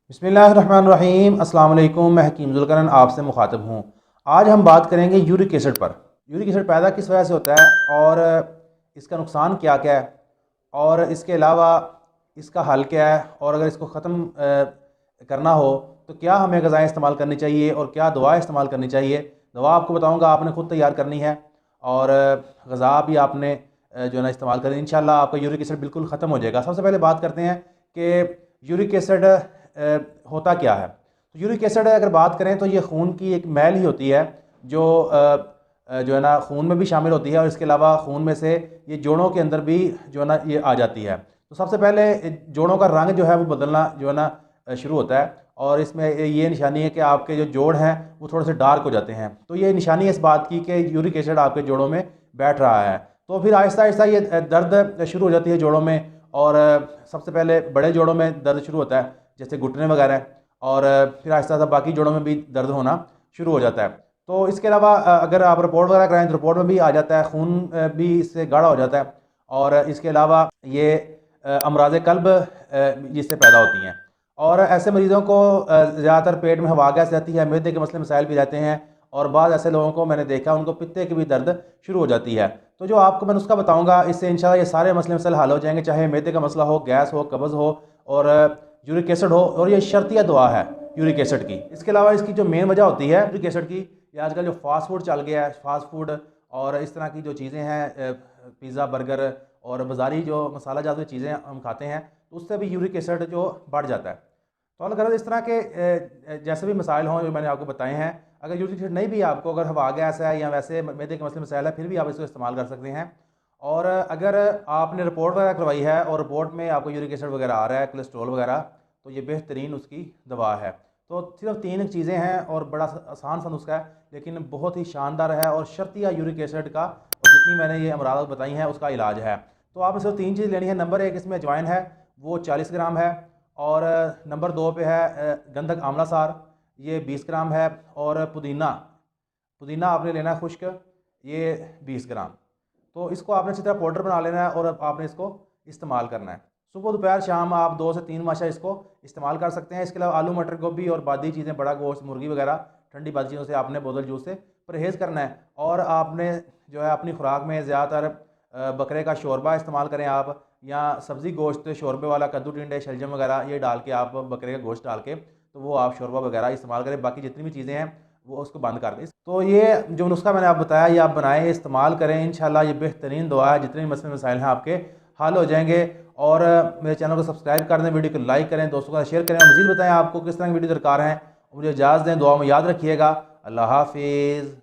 बिस्मिल्लाहिर्रहमानिर्रहीम। अस्सलाम वालेकुम। मैं हकीम ज़ुल्करनैन आपसे मुखातब हूँ। आज हम बात करेंगे यूरिक एसिड पर। यूरिक एसिड पैदा किस वजह से होता है और इसका नुकसान क्या क्या है, और इसके अलावा इसका हल क्या है, और अगर इसको ख़त्म करना हो तो क्या हमें ग़िज़ाएँ इस्तेमाल करनी चाहिए और क्या दवा इस्तेमाल करनी चाहिए। दवा आपको बताऊँगा, आपने ख़ुद तैयार करनी है, और ग़िज़ा भी आपने जो है ना इस्तेमाल करनी। इंशाल्लाह आपका यूरिक एसिड बिल्कुल ख़त्म हो जाएगा। सबसे पहले बात करते हैं कि यूरिक एसिड होता क्या है। तो यूरिक एसिड अगर बात करें तो ये खून की एक मैल ही होती है जो जो है ना खून में भी शामिल होती है, और इसके अलावा खून में से ये जोड़ों के अंदर भी जो है ना ये आ जाती है। तो सबसे पहले जोड़ों का रंग जो है वो बदलना जो है ना शुरू होता है, और इसमें ये निशानी है कि आपके जो जोड़ हैं वो थोड़े से डार्क हो जाते हैं। तो ये निशानी है इस बात की कि यूरिक एसिड आपके जोड़ों में बैठ रहा है। तो फिर आहिस्ता आहिस्ता ये दर्द शुरू हो जाती है जोड़ों में, और सबसे पहले बड़े जोड़ों में दर्द शुरू होता है जैसे घुटने वगैरह, और फिर आहिस्ता आहिस्ता बाकी जोड़ों में भी दर्द होना शुरू हो जाता है। तो इसके अलावा अगर आप रिपोर्ट वगैरह कराएं तो रिपोर्ट में भी आ जाता है, खून भी इससे गाढ़ा हो जाता है, और इसके अलावा ये अमराज कल्ब जिससे पैदा होती हैं। और ऐसे मरीज़ों को ज़्यादातर पेट में हवा गैस रहती है, मैदे के मसले मसाइल भी रहते हैं, और बाद ऐसे लोगों को मैंने देखा उनको पित्ते की भी दर्द शुरू हो जाती है। तो जो आपको मैं नुस्खा बताऊंगा इससे इंशाल्लाह ये सारे मसले मसाइल हल हो जाएंगे, चाहे मैदे का मसला हो, गैस हो, कब्ज़ हो, और यूरिक एसिड हो। और ये शर्तिया दवा है यूरिक एसिड की। इसके अलावा इसकी जो मेन वजह होती है यूरिक एसिड की, ये आजकल जो फास्ट फूड चल गया है, फास्ट फूड और इस तरह की जो चीज़ें हैं, पिज़्ज़ा, बर्गर और बाज़ारी जो मसाला जात चीज़ें हम खाते हैं, तो उससे भी यूरिक एसिड जो बढ़ जाता है। तो अगर इस तरह के जैसे भी मसाइल हों जो मैंने आपको बताए हैं, अगर यूरिक एसिड नहीं भी आपको, अगर हवा गैस है या वैसे मैदे के मसले मसाइल है, फिर भी आप इसको इस्तेमाल कर सकते हैं। और अगर आपने रिपोर्ट वगैरह करवाई है और रिपोर्ट में आपको यूरिक एसिड वगैरह आ रहा है, कोलेस्ट्रॉल वगैरह, तो ये बेहतरीन उसकी दवा है। तो सिर्फ 3 चीज़ें हैं और बड़ा आसान सा नुस्खा है, लेकिन बहुत ही शानदार है, और शर्तिया यूरिक एसिड का और जितनी मैंने ये अमराज बताई हैं उसका इलाज है। तो आपने सिर्फ 3 चीज़ लेनी है। नंबर 1 इसमें अजवाइन है, वो 40 ग्राम है, और नंबर 2 पे है गंधक आंवला सार, ये 20 ग्राम है, और पुदीना पुदीना आपने लेना है खुश्क, ये 20 ग्राम। तो इसको आपने अच्छी तरह पाउडर बना लेना है, और आपने इसको इस्तेमाल करना है। सुबह दोपहर शाम आप 2 से 3 माशा इसको इस्तेमाल कर सकते हैं। इसके अलावा आलू मटर गोभी और बादी चीज़ें, बड़ा गोश्त, मुर्गी वगैरह, ठंडी बादी चीज़ों से आपने बोतल जूस से परहेज़ करना है। और आपने जो है अपनी खुराक में ज़्यादातर बकरे का शोरबा इस्तेमाल करें आप, या सब्ज़ी गोश्त शोरबे वाला, कद्दू टिंडे शलजम वगैरह ये डाल के, आप बकरे का गोश्त डाल के, तो वो आप शोरबा वगैरह इस्तेमाल करें। बाकी जितनी भी चीज़ें हैं वो उसको बंद कर दें। तो ये जो नुस्खा मैंने आप बताया ये आप बनाएं, इस्तेमाल करें, इंशाल्लाह ये बेहतरीन दुआ है। जितने भी मसले मसाइल हैं आपके हल हो जाएंगे। और मेरे चैनल को सब्सक्राइब कर दें, वीडियो को लाइक करें, दोस्तों का शेयर करें, और मज़ीद बताएं आपको किस तरह की वीडियो दरकार है। मुझे इजाज़त दें, दुआ में याद रखिएगा। अल्लाह हाफिज़।